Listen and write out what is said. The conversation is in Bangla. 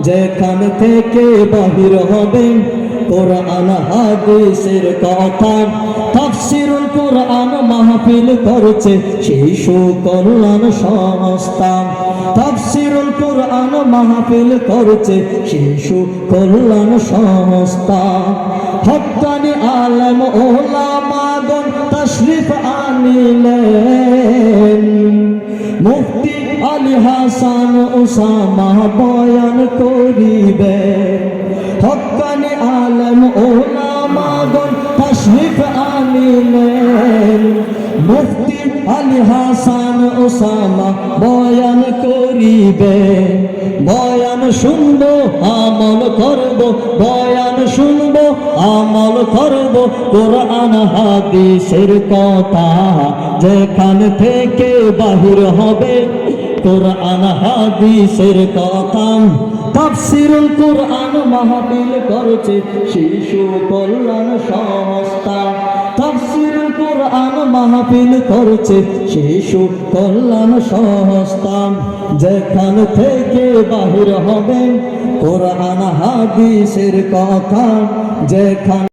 যেখান থেকে বাহির হবে কোরআন হাদিসের কথা। তাফসীরুল কোরআন মাহফিল করছে শিশু কল্যাণ সংস্থা। তাফসীরুল কোরআন মাহফিল করছে শিশু কল্যাণ সংস্থা। হক্কানি আলেম ওলামাগণ তাশরিফ আনিলেন, মুফতি আলী হাসান ওসামা বয়ান করিবেন। হক্কানি আলেম ওলামাগণ তাশরিফ আনিলেন, মুফতি আলী হাসান ওসামা বয়ান করিবেন। বয়ান শুনবো আমল করব, বয়ান শুনবো আমল করব, কোরআন হাদিসের কথা যেখান থেকে বাহির হবে কোরআন হাদিসের কথা। তাফসীরুল কোরআন মাহফিল করছে শিশু কল্যাণ সংস্থা। তাফসীরুল কোরআন মাহফিল করছে শিশু কল্যাণ সংস্থা। যেখান থেকে বাহির হবে কোরআন হাদিসের কথা, যেখান